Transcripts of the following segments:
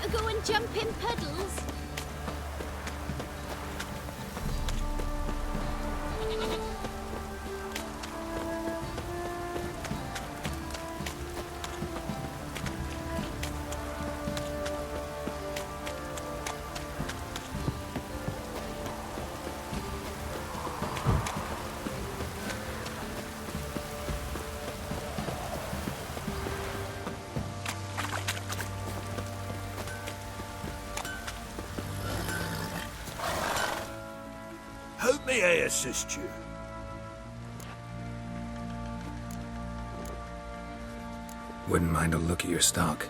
to go and jump in puddles? May I assist you? Wouldn't mind a look at your stock.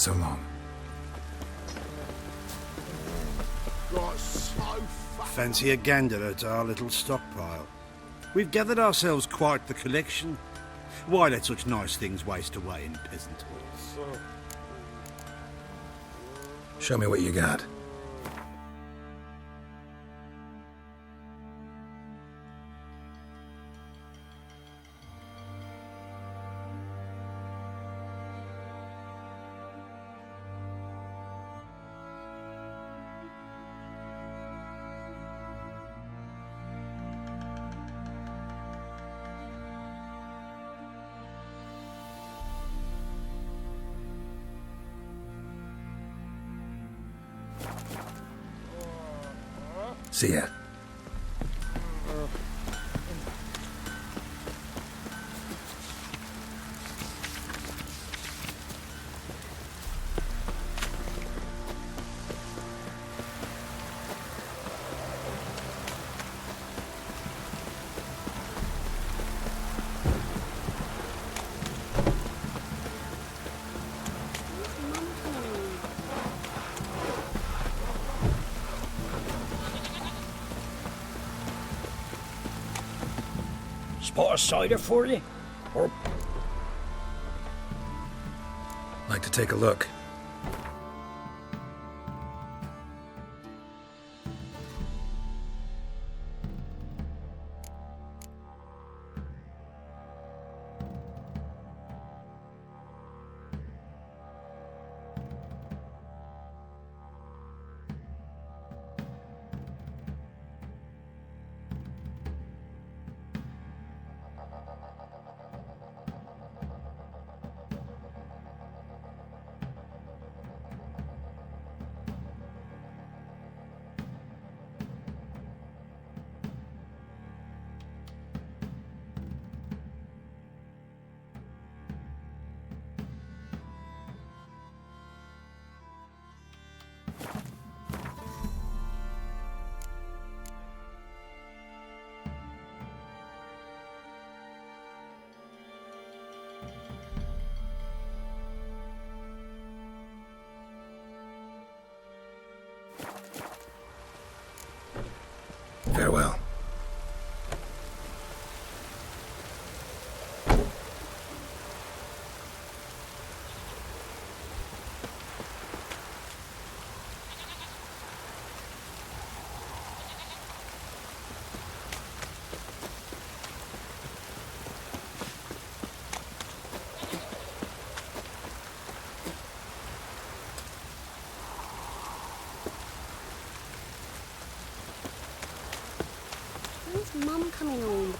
So long. Fancy a gander at our little stockpile. We've gathered ourselves quite the collection. Why let such nice things waste away in peasant halls? Show me what you got. See ya. Spot a cider for you? Or... Like to take a look. Farewell. When's Mum coming home?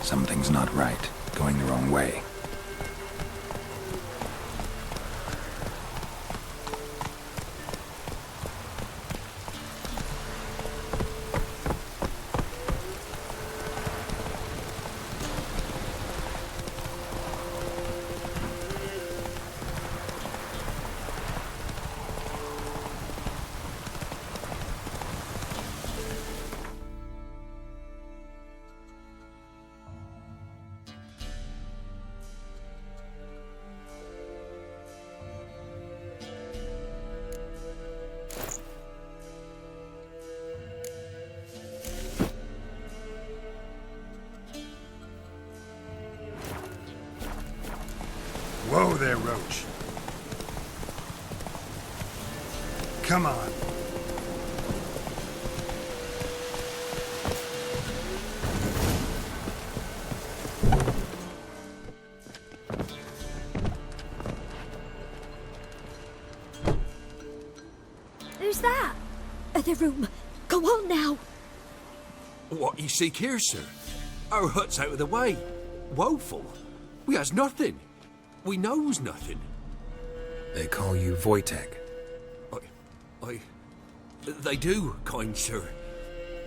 Something's not right. Going the wrong way. Whoa there, Roach. Come on. Who's that? The room. Go on now. What you seek here, sir? Our hut's out of the way. Woeful. We has nothing. We knows nothing. They call you Wojtek. They do, kind sir.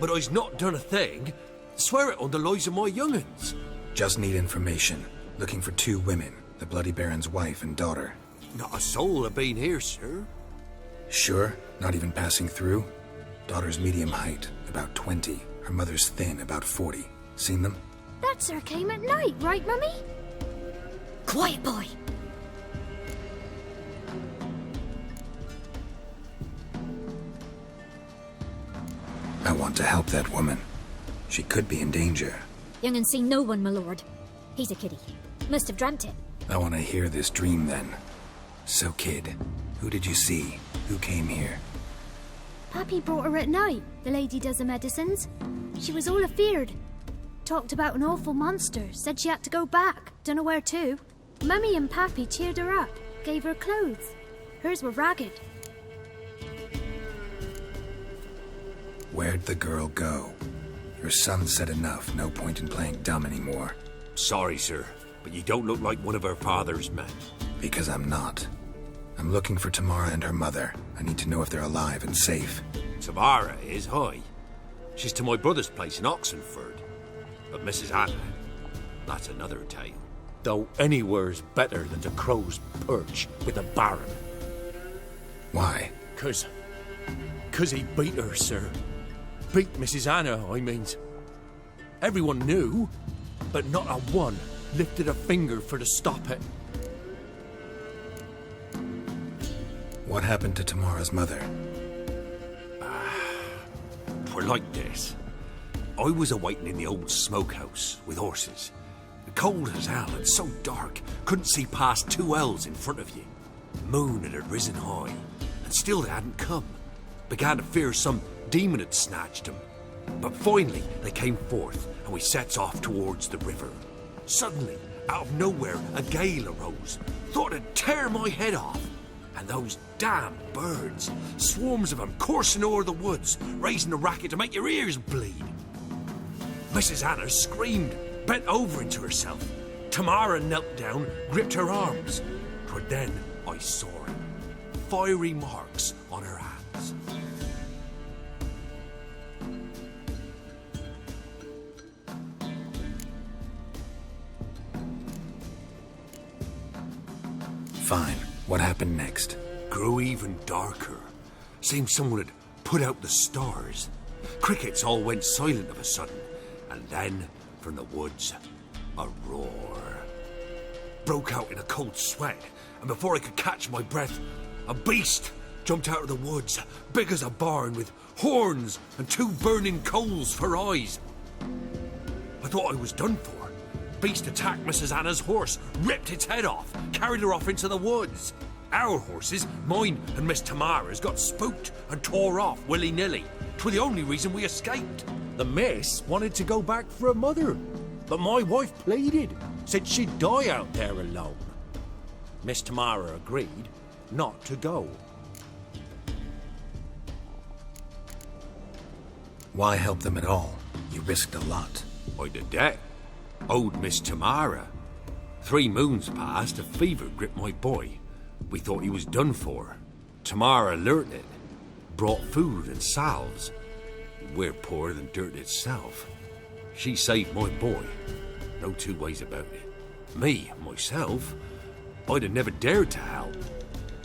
But I's not done a thing. Swear it on the lives of my young'uns. Just need information. Looking for 2 women, the Bloody Baron's wife and daughter. Not a soul have been here, sir. Sure? Not even passing through? Daughter's medium height, about 20. Her mother's thin, about 40. Seen them? That sir came at night, right, Mummy? Quiet, boy. I want to help that woman. She could be in danger. Young and seen no one, my lord. He's a kiddie. Must have dreamt it. I want to hear this dream then. So, kid, who did you see? Who came here? Pappy brought her at night. The lady does the medicines. She was all afeared. Talked about an awful monster. Said she had to go back. Dunno where to. Mummy and Pappy cheered her up. Gave her clothes. Hers were ragged. Where'd the girl go? Your son said enough. No point in playing dumb anymore. Sorry, sir, but you don't look like one of her father's men. Because I'm not. I'm looking for Tamara and her mother. I need to know if they're alive and safe. Tamara is, hi. She's to my brother's place in Oxenford. But Mrs. Anna, that's another tale. Though anywhere's better than the Crow's Perch with the Baron. Why? 'Cause he beat her, sir. Beat Mrs. Anna, I means. Everyone knew, but not a one lifted a finger for to stop it. What happened to Tamara's mother? 'twere like this. I was awaiting in the old smokehouse with horses. Cold as hell and so dark, couldn't see past 2 ells in front of you. Moon had risen high, and still they hadn't come. Began to fear some demon had snatched them. But finally they came forth, and we sets off towards the river. Suddenly, out of nowhere, a gale arose. Thought it'd tear my head off. And those damn birds, swarms of them coursing o'er the woods, raising a racket to make your ears bleed. Mrs. Anna screamed, bent over into herself. Tamara knelt down, gripped her arms. 'Twere then I saw it. Fiery marks on her hands. Fine. What happened next? Grew even darker. Seemed someone had put out the stars. Crickets all went silent of a sudden. And then, from the woods, a roar. Broke out in a cold sweat, and before I could catch my breath, a beast jumped out of the woods, big as a barn, with horns and 2 burning coals for eyes. I thought I was done for. Beast attacked Mrs. Anna's horse, ripped its head off, carried her off into the woods. Our horses, mine and Miss Tamara's, got spooked and tore off willy-nilly. 'Twere the only reason we escaped. The miss wanted to go back for her mother, but my wife pleaded, said she'd die out there alone. Miss Tamara agreed not to go. Why help them at all? You risked a lot. I did that. Owed Miss Tamara. 3 moons passed, a fever gripped my boy. We thought he was done for. Tamara learnt it. Brought food and salves. We're poorer than dirt itself. She saved my boy. No 2 ways about it. Me, myself, I'd have never dared to help.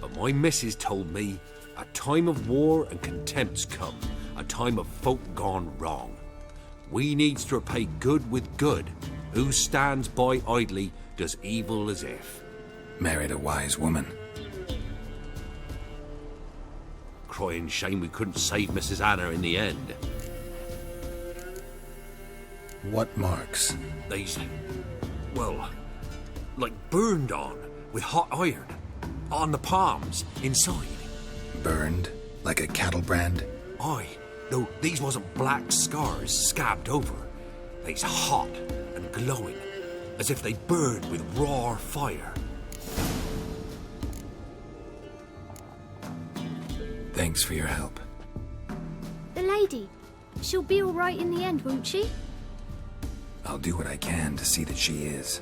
But my missus told me a time of war and contempt's come. A time of folk gone wrong. We needs to repay good with good. Who stands by idly does evil as if. Married a wise woman. Crying shame we couldn't save Mrs. Anna in the end. What marks? They's, well, like burned on with hot iron. On the palms, inside. Burned? Like a cattle brand? Aye, though these wasn't black scars scabbed over. They's hot and glowing, as if they burned with raw fire. Thanks for your help. The lady. She'll be all right in the end, won't she? I'll do what I can to see that she is.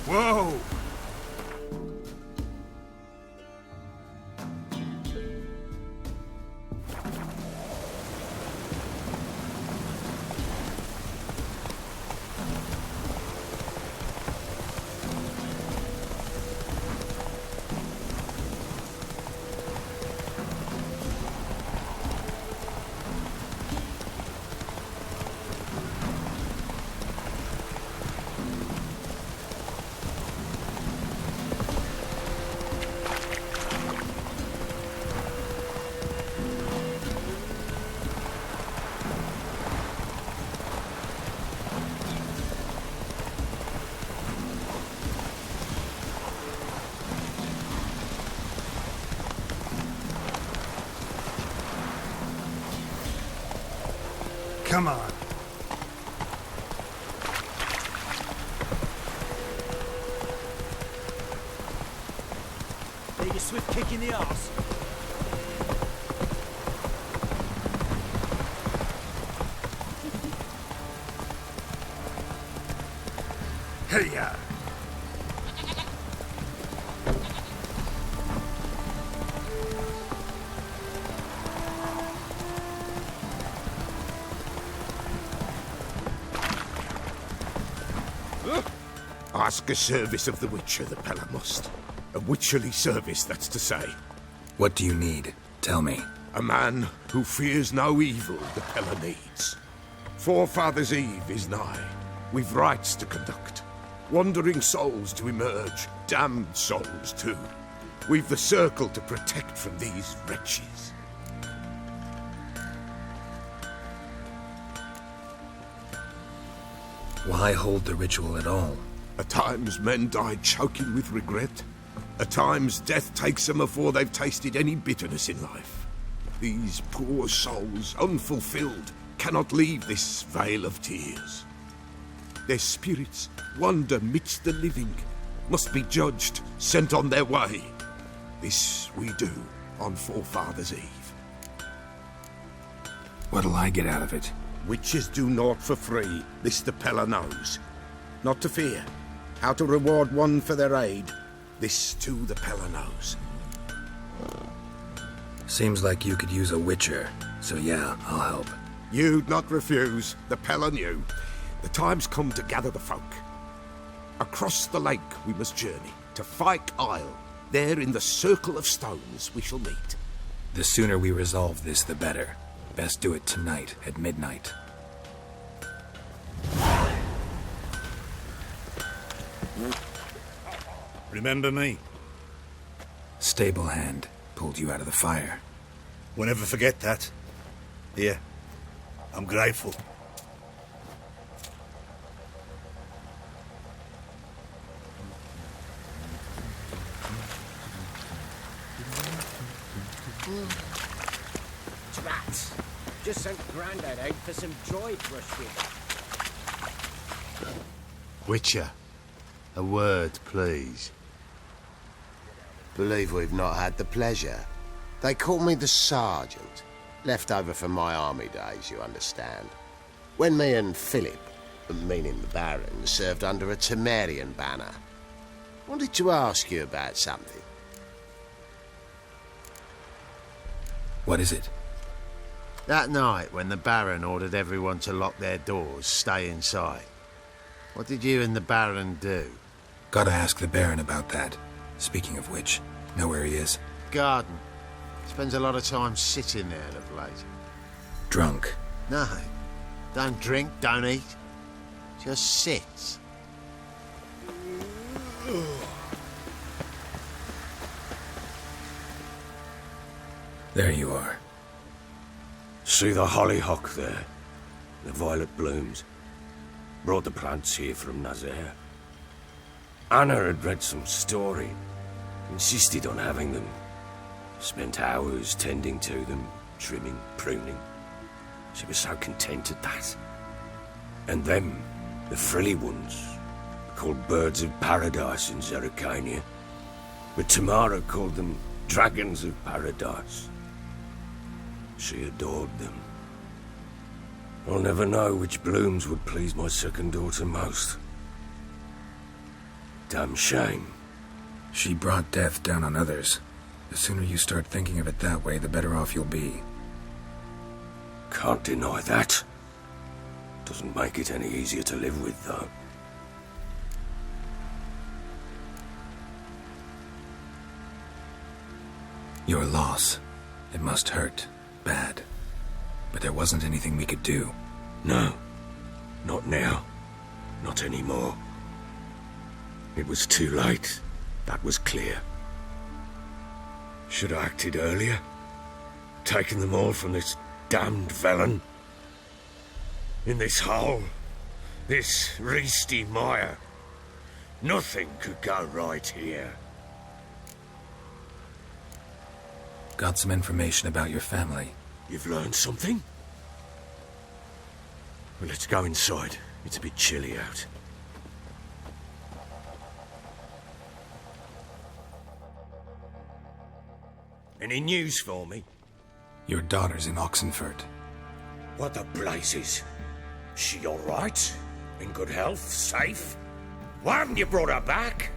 Whoa! Come on. Need a swift kick in the arse. Hey, ya! Ask a service of the Witcher, the Pella must. A witcherly service, that's to say. What do you need? Tell me. A man who fears no evil the Pella needs. Forefathers' Eve is nigh. We've rites to conduct. Wandering souls to emerge. Damned souls, too. We've the circle to protect from these wretches. Why hold the ritual at all? At times men die choking with regret. At times death takes them before they've tasted any bitterness in life. These poor souls, unfulfilled, cannot leave this vale of tears. Their spirits wander midst the living, must be judged, sent on their way. This we do on Forefathers' Eve. What'll I get out of it? Witches do naught for free, this the Pella knows. Not to fear. How to reward one for their aid, this too the Pella knows. Seems like you could use a witcher, so yeah, I'll help. You'd not refuse, the Pella knew. The time's come to gather the folk. Across the lake we must journey, to Fyke Isle. There in the circle of stones we shall meet. The sooner we resolve this, the better. Best do it tonight, at midnight. Remember me? Stable hand pulled you out of the fire. Won't ever forget that. Here, I'm grateful. Rats. Just sent Grandad out for some dry brushwood. Witcher, a word, please. Believe we've not had the pleasure. They call me the Sergeant. Left over from my army days, you understand. When me and Philip, meaning the Baron, served under a Temerian banner. Wanted to ask you about something. What is it? That night when the Baron ordered everyone to lock their doors, stay inside. What did you and the Baron do? Gotta ask the Baron about that. Speaking of which, know where he is? Garden. Spends a lot of time sitting there of late. Drunk. No. Don't drink, don't eat. Just sits. There you are. See the hollyhock there? The violet blooms. Brought the plants here from Nazaire. Anna had read some story. Insisted on having them. Spent hours tending to them, trimming, pruning. She was so content at that. And them, the frilly ones, called birds of paradise in Zerrikania. But Tamara called them dragons of paradise. She adored them. I'll never know which blooms would please my second daughter most. Damn shame. She brought death down on others. The sooner you start thinking of it that way, the better off you'll be. Can't deny that. Doesn't make it any easier to live with, though. Your loss. It must hurt. Bad. But there wasn't anything we could do. No. Not now. Not anymore. It was too late. That was clear. Should have acted earlier. Taken them all from this damned villain. In this hole. This reesty mire. Nothing could go right here. Got some information about your family. You've learned something? Well, let's go inside. It's a bit chilly out. Any news for me? Your daughter's in Oxenford. What the blazes? She all right? In good health? Safe? Why haven't you brought her back?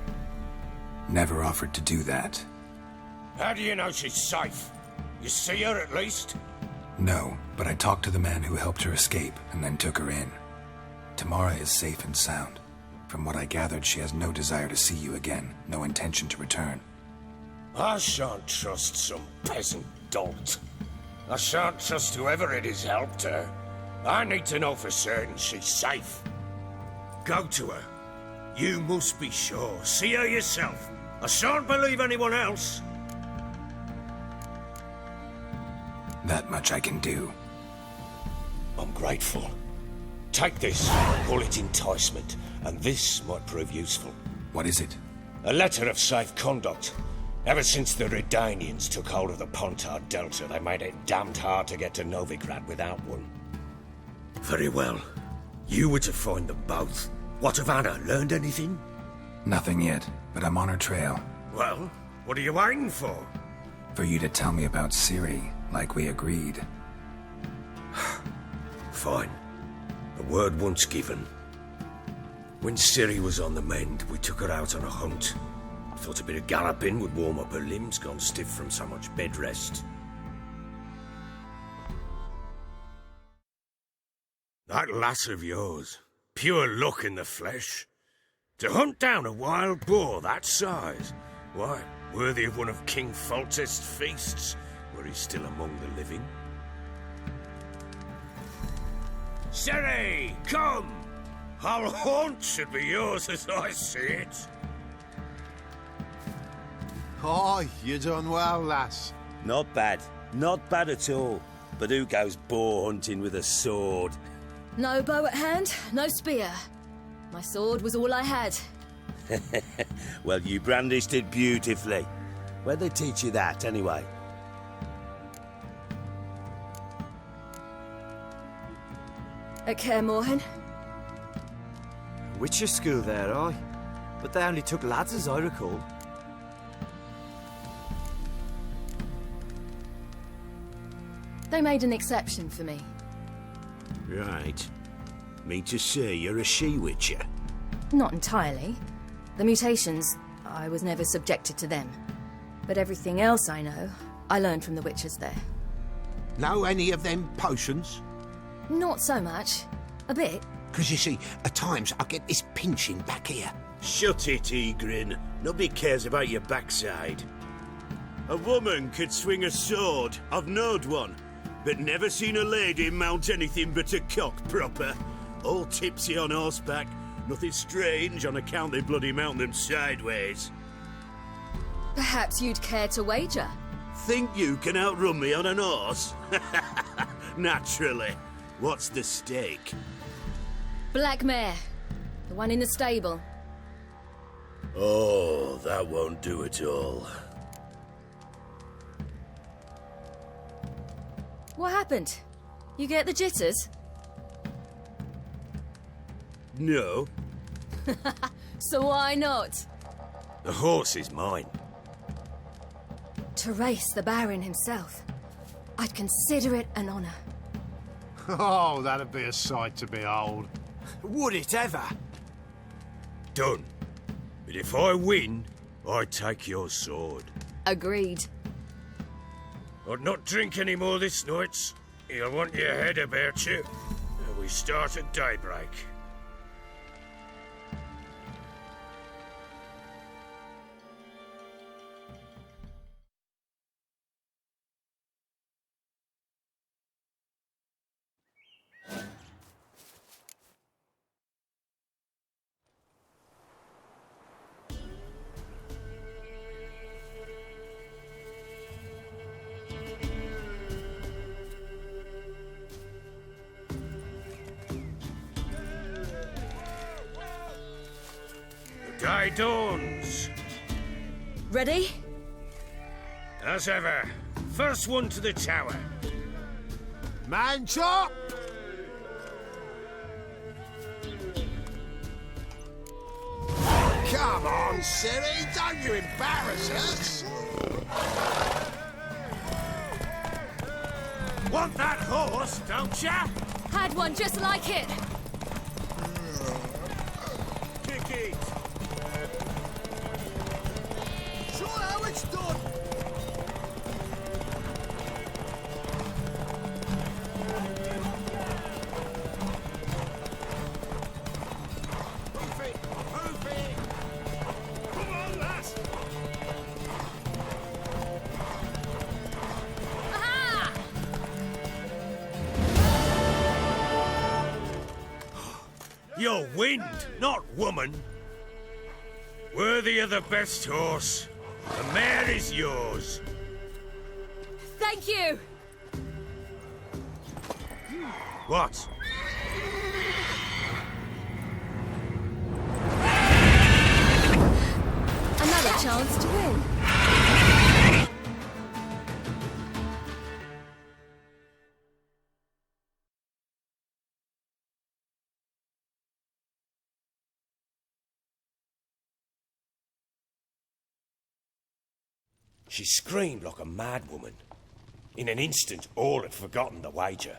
Never offered to do that. How do you know she's safe? You see her at least? No, but I talked to the man who helped her escape and then took her in. Tamara is safe and sound. From what I gathered, she has no desire to see you again, no intention to return. I shan't trust some peasant dolt. I shan't trust whoever it is helped her. I need to know for certain she's safe. Go to her. You must be sure. See her yourself. I shan't believe anyone else. That much I can do. I'm grateful. Take this, call it enticement, and this might prove useful. What is it? A letter of safe conduct. Ever since the Redanians took hold of the Pontard Delta, they made it damned hard to get to Novigrad without one. Very well. You were to find them both. What of Anna? Learned anything? Nothing yet, but I'm on her trail. Well, what are you waiting for? For you to tell me about Ciri, like we agreed. Fine. A word once given. When Ciri was on the mend, we took her out on a hunt. Thought a bit of galloping would warm up her limbs, gone stiff from so much bed rest. That lass of yours, pure luck in the flesh. To hunt down a wild boar that size, why, worthy of one of King Foltest's feasts, were he still among the living. Ciri, come! Our haunt should be yours as I see it. Oh, you done well, lass. Not bad. Not bad at all. But who goes boar hunting with a sword? No bow at hand, no spear. My sword was all I had. Well, you brandished it beautifully. Where'd they teach you that, anyway? At Kaer Morhen. Witcher school there, aye. But they only took lads, as I recall. They made an exception for me. Right. Mean to say you're a she-witcher? Not entirely. The mutations, I was never subjected to them. But everything else I know, I learned from the witches there. Know any of them potions? Not so much. A bit. Because you see, at times I get this pinching back here. Shut it, Egrin. Nobody cares about your backside. A woman could swing a sword. I've knowed one. But never seen a lady mount anything but a cock proper. All tipsy on horseback. Nothing strange on account they bloody mount them sideways. Perhaps you'd care to wager? Think you can outrun me on an horse? Naturally. What's the stake? Black mare. The one in the stable. Oh, that won't do at all. What happened? You get the jitters? No. So why not? The horse is mine. To race the Baron himself. I'd consider it an honour. Oh, that'd be a sight to behold. Would it ever? Done. But if I win, I take your sword. Agreed. I'd not drink any more this night. You'll want your head about you. We start at daybreak. Day dawns. Ready? As ever, first one to the tower. Man chop! Come on, Siri, don't you embarrass us! Want that horse, don't ya? Had one just like it. Kick it. Show how it's done! Move it, move it. Come on, lass. Aha! You're wind, not woman. Worthy of the best horse. The mare is yours. Thank you. What? Another chance to win. She screamed like a mad woman. In an instant, all had forgotten the wager.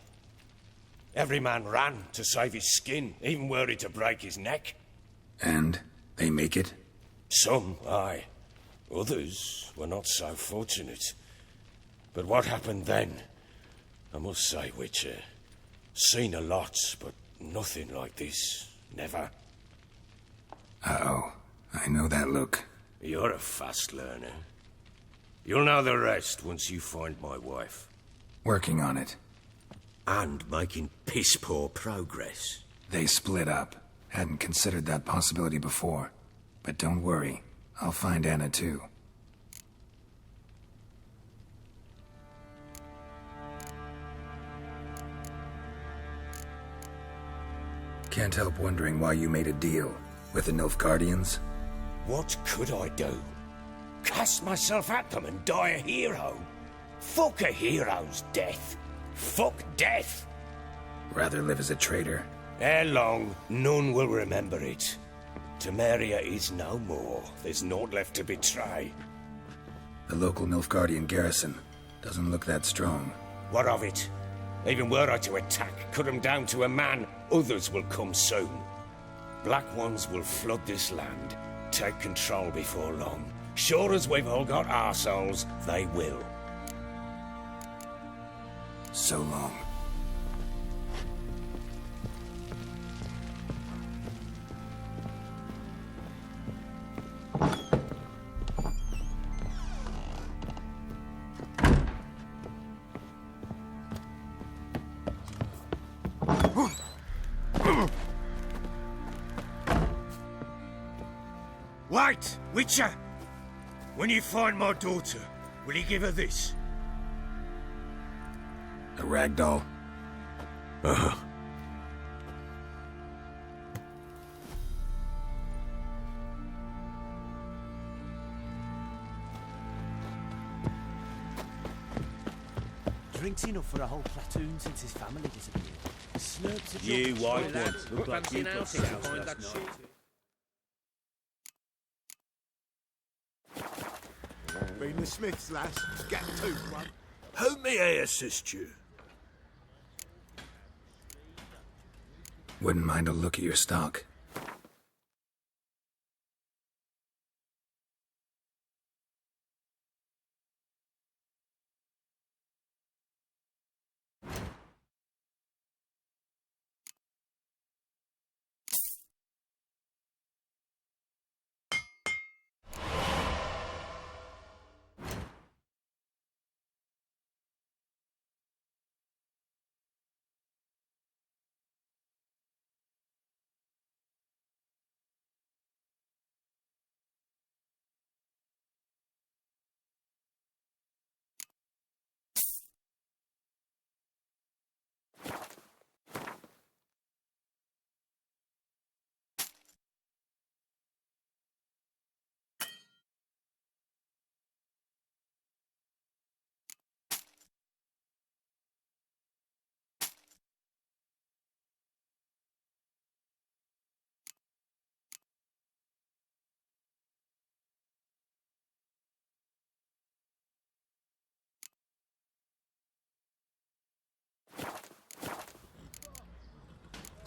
Every man ran to save his skin, even worried to break his neck. And they make it? Some, aye. Others were not so fortunate. But what happened then? I must say, Witcher, seen a lot, but nothing like this. Never. Uh-oh. I know that look. You're a fast learner. You'll know the rest once you find my wife. Working on it. And making piss-poor progress. They split up. Hadn't considered that possibility before. But don't worry. I'll find Anna too. Can't help wondering why you made a deal with the Nilfgaardians. What could I do? Cast myself at them and die a hero? Fuck a hero's death. Fuck death. Rather live as a traitor. Ere long, none will remember it. Temeria is no more. There's naught left to betray. The local Nilfgaardian garrison doesn't look that strong. What of it? Even were I to attack, cut them down to a man, others will come soon. Black Ones will flood this land, take control before long. Sure as we've all got arseholes, they will. So long. Wait, Witcher! When you find my daughter, will you give her this? A ragdoll? Uh-huh. Drinks enough for a whole platoon since his family disappeared. Slurps of You your- white ones look like you got south last night. Been the Smiths, lass. Get to one. How may I assist you? Wouldn't mind a look at your stock.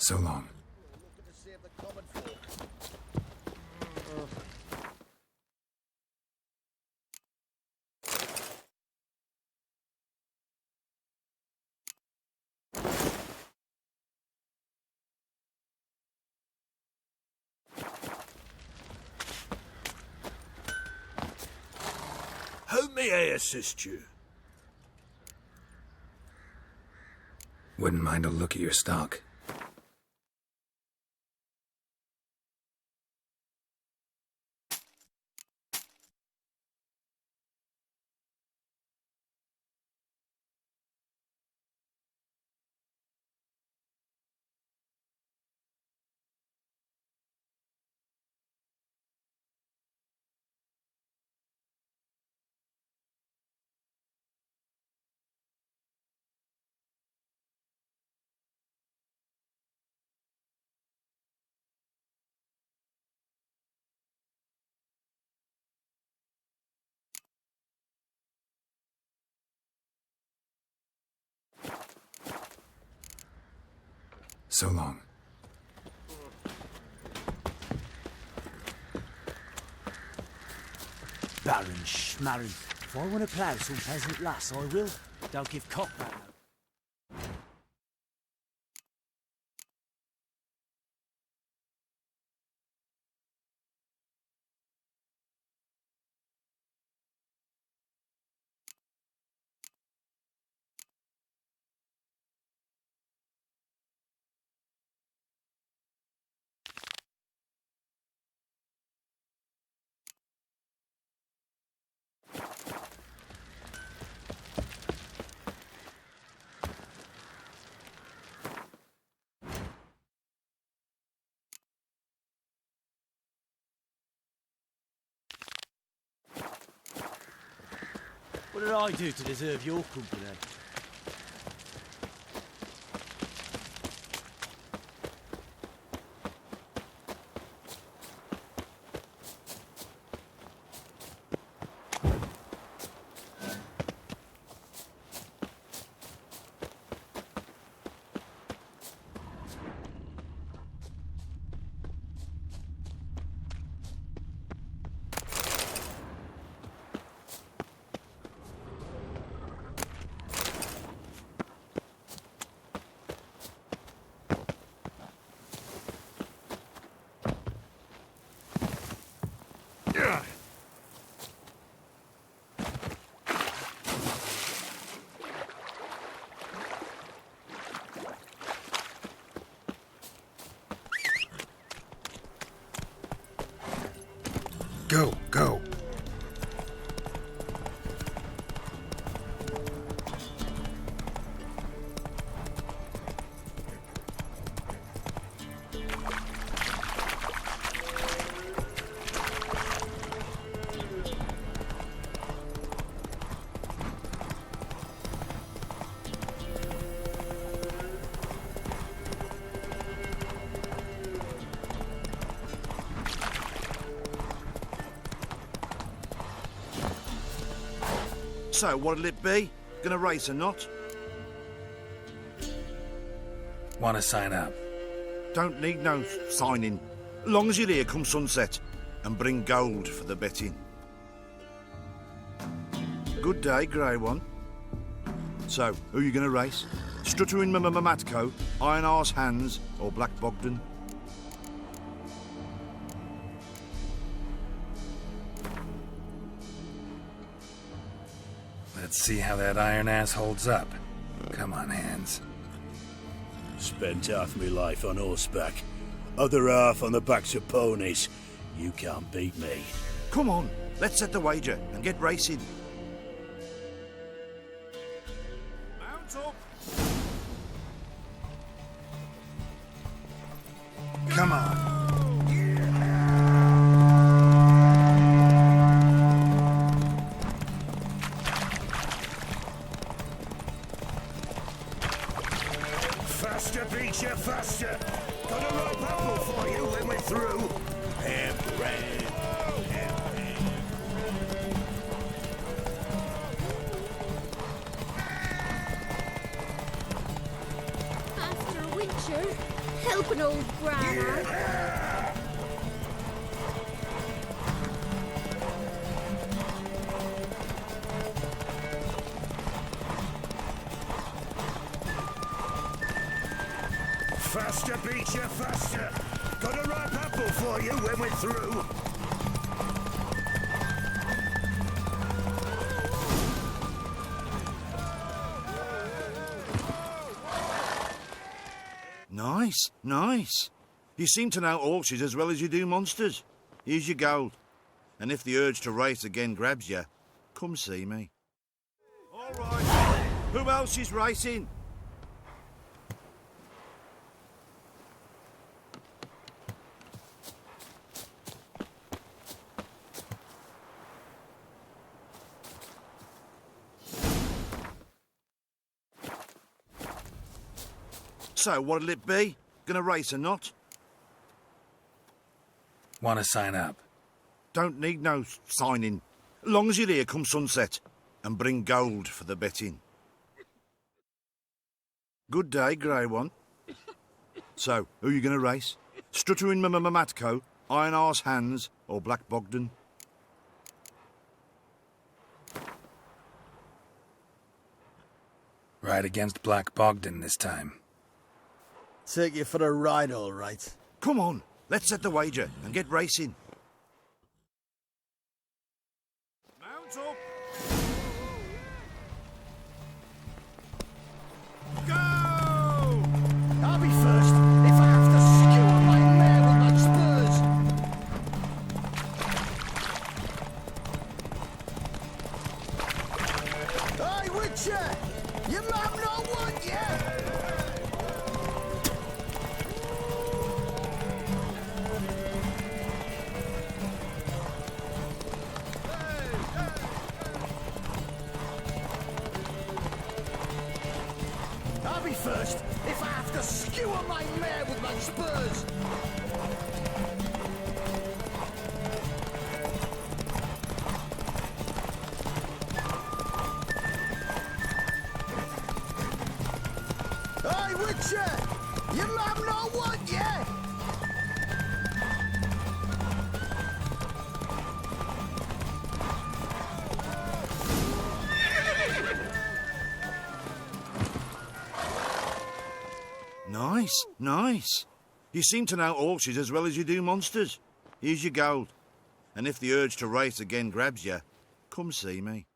So long. How may I assist you? Wouldn't mind a look at your stock. So long. Baron Schmarren. If I want to plough some peasant lass, I will. Don't give cock that. What did I do to deserve your company? Go, go. So, what'll it be? Gonna race or not? Want to sign up? Don't need no signing. Long as you're here come sunset. And bring gold for the betting. Good day, grey one. So, who you gonna race? Struttering Matco, Iron Arse Hands, or Black Bogdan? Let's see how that iron ass holds up. Come on, Hands. Spent half my life on horseback, other half on the backs of ponies. You can't beat me. Come on, let's set the wager and get racing. Mount up! Come on. Faster, beat you faster. Got a ripe apple for you when we're through. Master Wincher, help an old grandma. Faster, beat you, faster. Got a ripe apple for you when we're through. Nice, nice. You seem to know horses as well as you do monsters. Here's your gold. And if the urge to race again grabs you, come see me. All right. Who else is racing? So, what'll it be? Gonna race or not? Want to sign up? Don't need no signing. Long as you're here come sunset. And bring gold for the betting. Good day, grey one. So, who you gonna race? Stuttering Matco, Iron Arse Hands, or Black Bogdan? Ride against Black Bogdan this time. Take you for a ride, all right. Come on, let's set the wager and get racing. Mount up! Go! I'll be first if I have to skewer my mare with my spurs. Hey, Witcher! Your mum not want you! I'll be first if I have to skewer my mare with my spurs. Hey, Witcher! Your mum not want you! Nice, nice. You seem to know horses as well as you do monsters. Here's your gold. And if the urge to race again grabs you, come see me.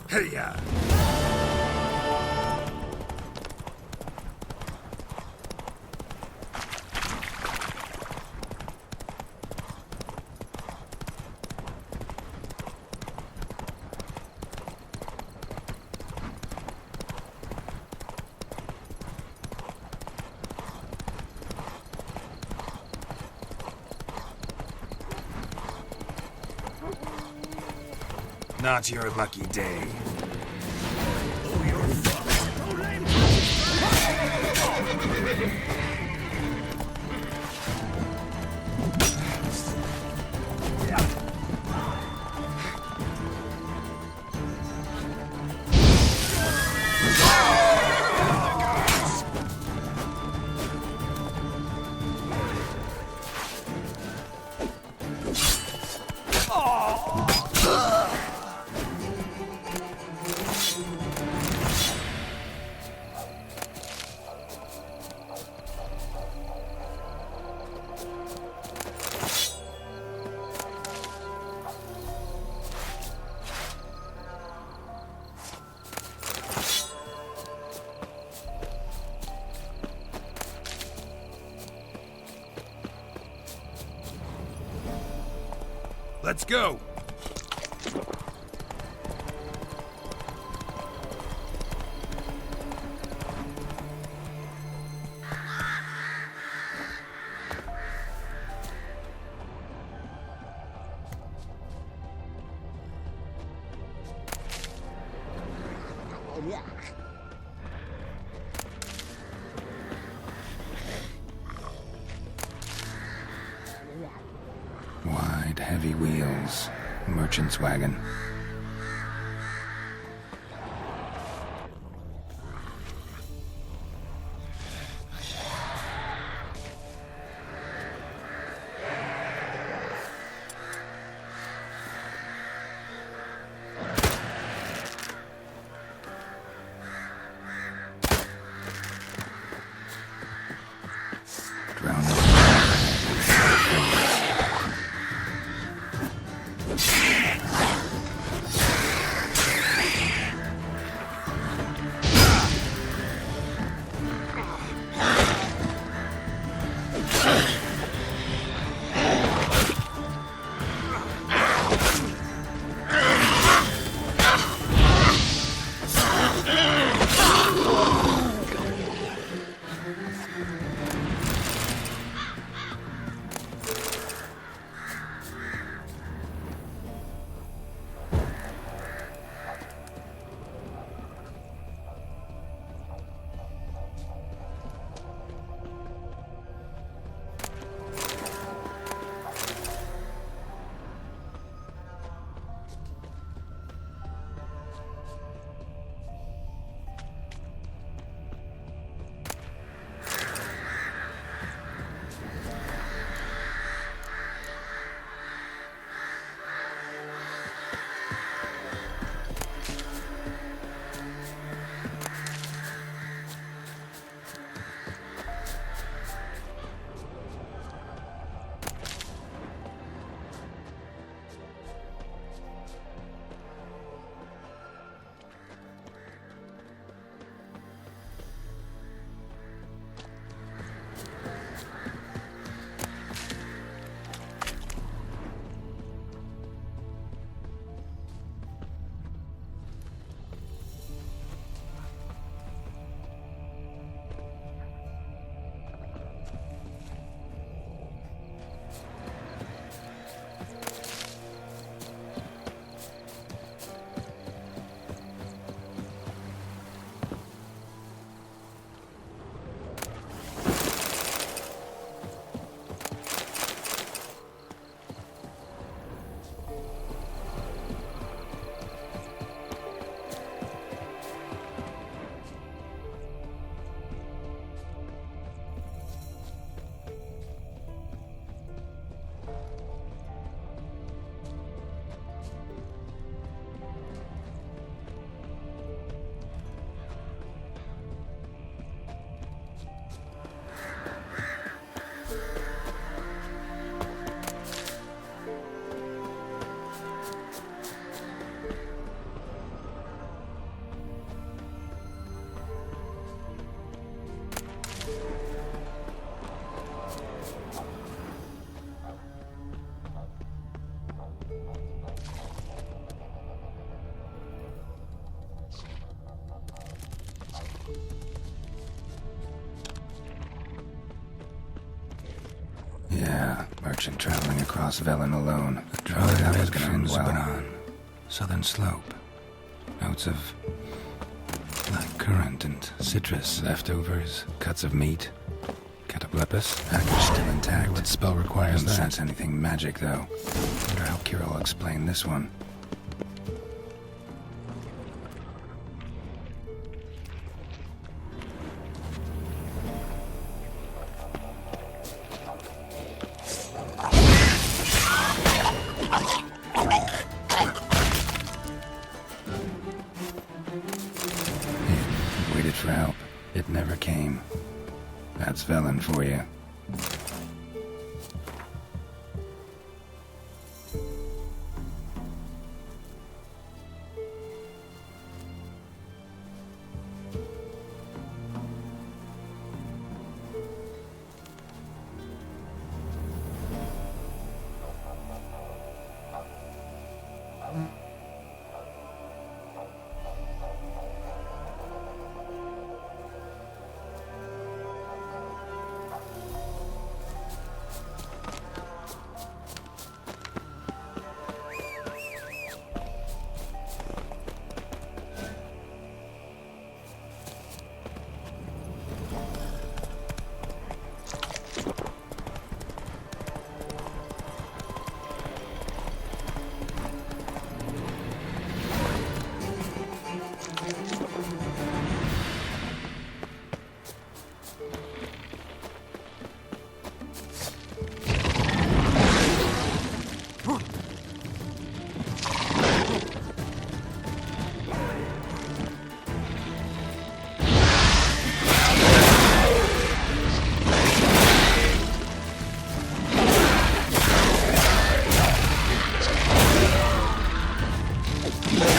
Hey-ya! Not your lucky day. Let's go! Wide, heavy wheels. Merchant's wagon. Yeah, merchant traveling across Velen alone. The drug that was gonna end well. On southern slope. Notes of black currant and citrus, leftovers, cuts of meat. Cataplepis, package still intact. What spell requires that? Doesn't sense anything magic, though. Wonder how Keira will explain this one. Waited for help. It never came. That's Velen for you.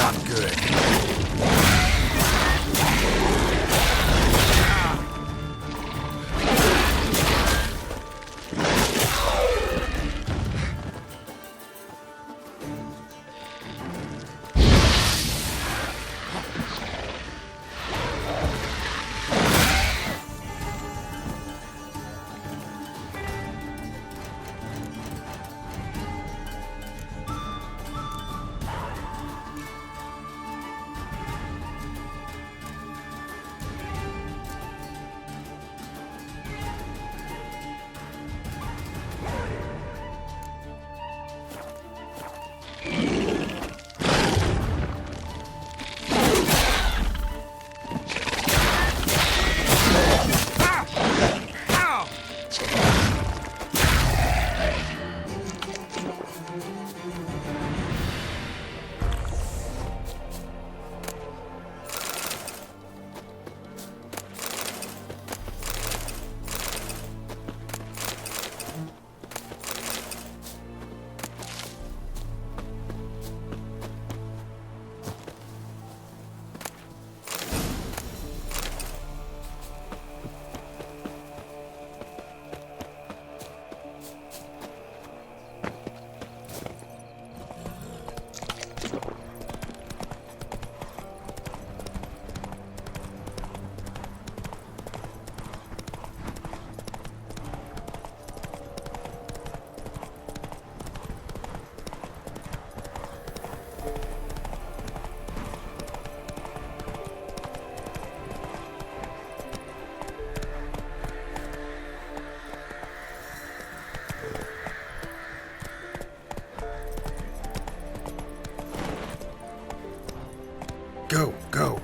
Not good. Go, go.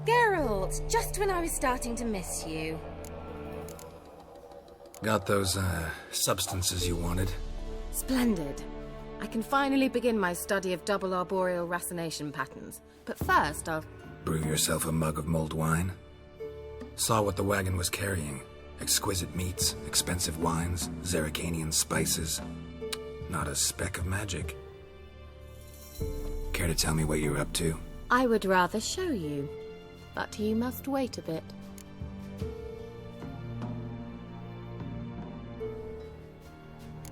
Geralt, just when I was starting to miss you. Got those, substances you wanted? Splendid. I can finally begin my study of double arboreal racination patterns. But first, I'll... Brew yourself a mug of mulled wine? Saw what the wagon was carrying. Exquisite meats, expensive wines, Zerrikanian spices. Not a speck of magic. Care to tell me what you're up to? I would rather show you. But you must wait a bit.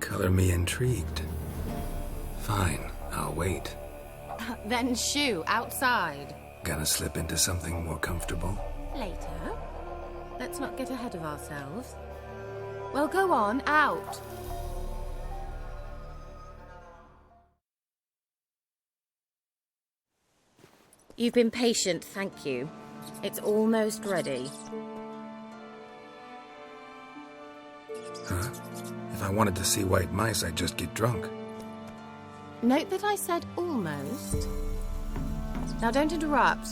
Color me intrigued. Fine, I'll wait. Then shoo, outside. Gonna slip into something more comfortable? Later. Let's not get ahead of ourselves. Well, go on, out. You've been patient, thank you. It's almost ready. Huh? If I wanted to see white mice, I'd just get drunk. Note that I said almost. Now don't interrupt.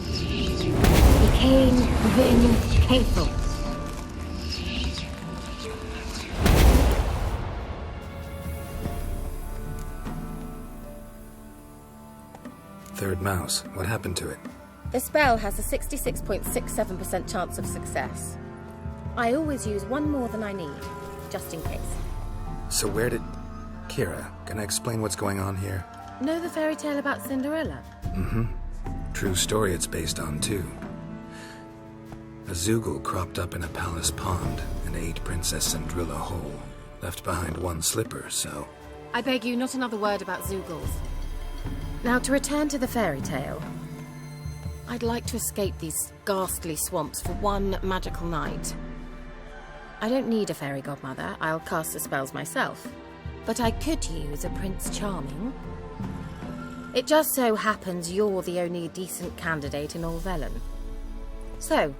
Became Venus Capel. Third mouse. What happened to it? The spell has a 66.67% chance of success. I always use one more than I need, just in case. So where did... Keira, can I explain what's going on here? Know the fairy tale about Cinderella? Mm-hmm. True story it's based on, too. A Zoogle cropped up in a palace pond and ate Princess Cinderella whole. Left behind one slipper, so... I beg you, not another word about Zoogles. Now, to return to the fairy tale. I'd like to escape these ghastly swamps for one magical night. I don't need a fairy godmother, I'll cast the spells myself. But I could use a Prince Charming. It just so happens you're the only decent candidate in all Velen. So,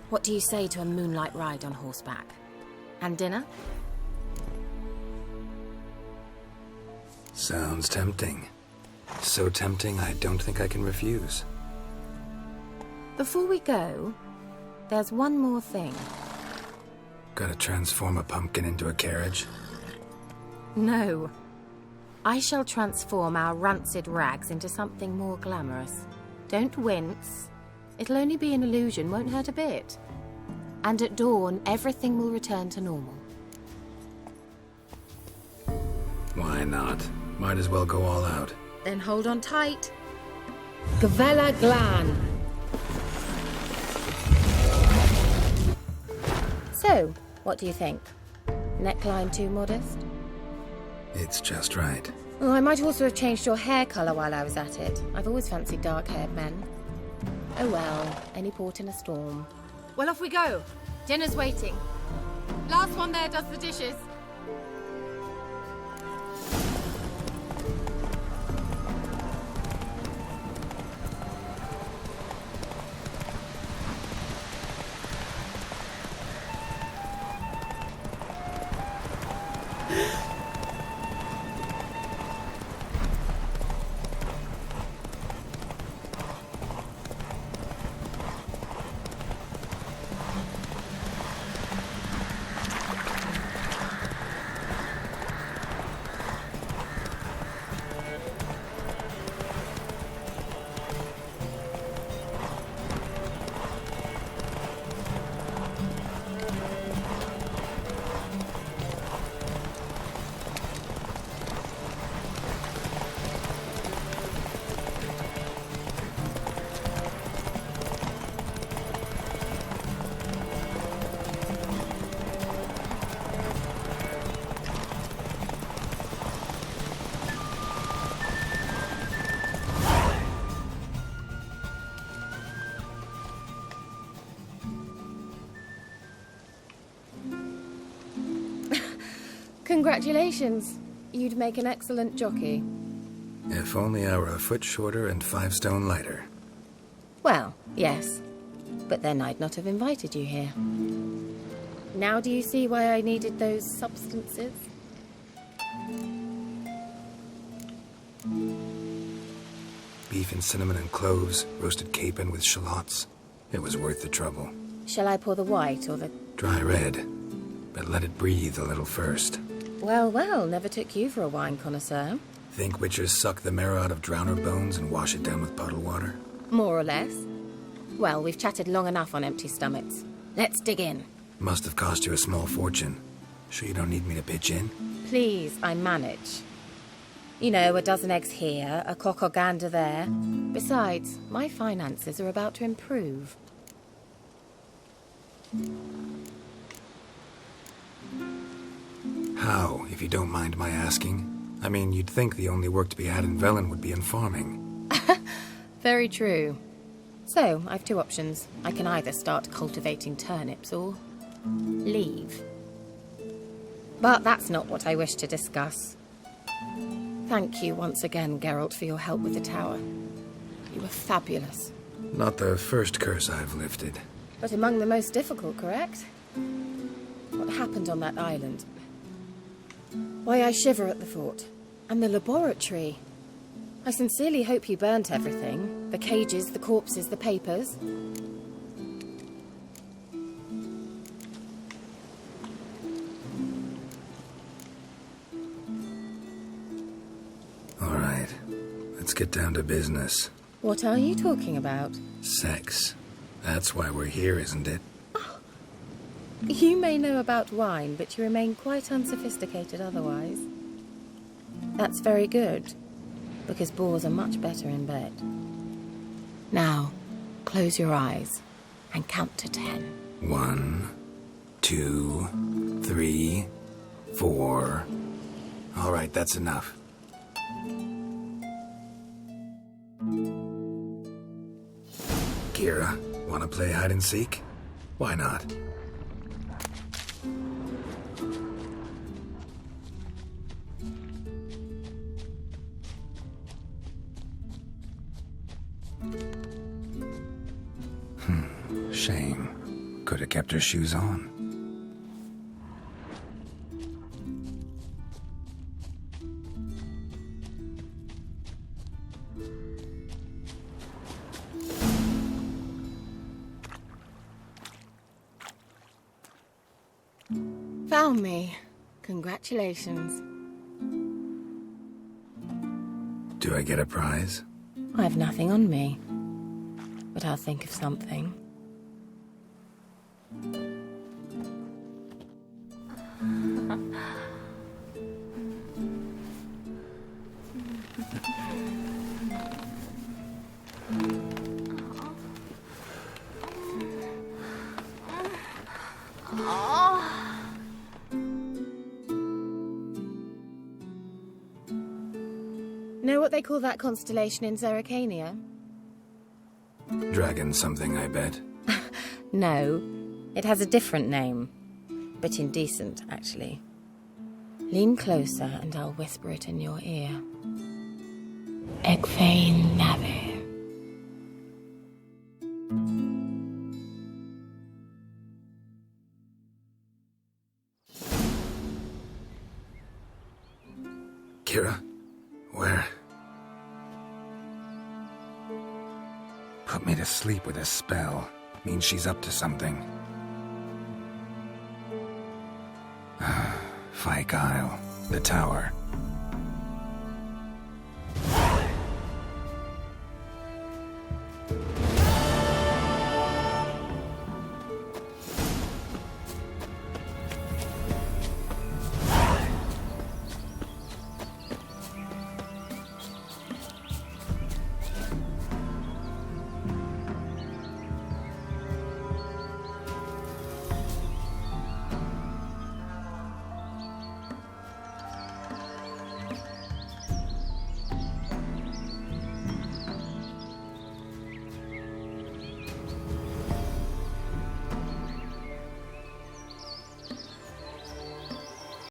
what do you say to a moonlight ride on horseback? And dinner? Sounds tempting. So tempting, I don't think I can refuse. Before we go, there's one more thing. Gotta transform a pumpkin into a carriage? No. I shall transform our rancid rags into something more glamorous. Don't wince. It'll only be an illusion, won't hurt a bit. And at dawn, everything will return to normal. Why not? Might as well go all out. Then hold on tight. Gavella Glan. So, what do you think? Neckline too modest? It's just right. Oh, I might also have changed your hair colour while I was at it. I've always fancied dark-haired men. Oh well, any port in a storm. Well, off we go. Dinner's waiting. Last one there does the dishes. Congratulations. You'd make an excellent jockey. If only I were a foot shorter and 5 stone lighter. Well, yes. But then I'd not have invited you here. Now do you see why I needed those substances? Beef and cinnamon and cloves, roasted capon with shallots. It was worth the trouble. Shall I pour the white or the... Dry red, but let it breathe a little first. Well, well, never took you for a wine connoisseur. Think witchers suck the marrow out of drowner bones and wash it down with puddle water? More or less. Well, we've chatted long enough on empty stomachs. Let's dig in. Must have cost you a small fortune. Sure you don't need me to pitch in? Please, I manage. You know, a dozen eggs here, a cock or gander there. Besides, my finances are about to improve. How, if you don't mind my asking? I mean, you'd think the only work to be had in Velen would be in farming. Very true. So, I've 2 options. I can either start cultivating turnips or leave. But that's not what I wish to discuss. Thank you once again, Geralt, for your help with the tower. You were fabulous. Not the first curse I've lifted. But among the most difficult, correct? What happened on that island? Why, I shiver at the thought. And the laboratory. I sincerely hope you burnt everything. The cages, the corpses, the papers. All right, let's get down to business. What are you talking about? Sex. That's why we're here, isn't it? You may know about wine, but you remain quite unsophisticated otherwise. That's very good, because boars are much better in bed. Now, close your eyes and count to 10. 1, 2, 3, 4. All right, that's enough. Keira, wanna play hide and seek? Why not? Shame. Could have kept her shoes on. Found me. Congratulations. Do I get a prize? I have nothing on me. But I'll think of something. Know what they call that constellation in Zeracania? Dragon something, I bet. No, it has a different name. But indecent, actually. Lean closer and I'll whisper it in your ear. Egfain Nave. Keira? Where? Put me to sleep with a spell. Means she's up to something. Fyke Isle. The tower.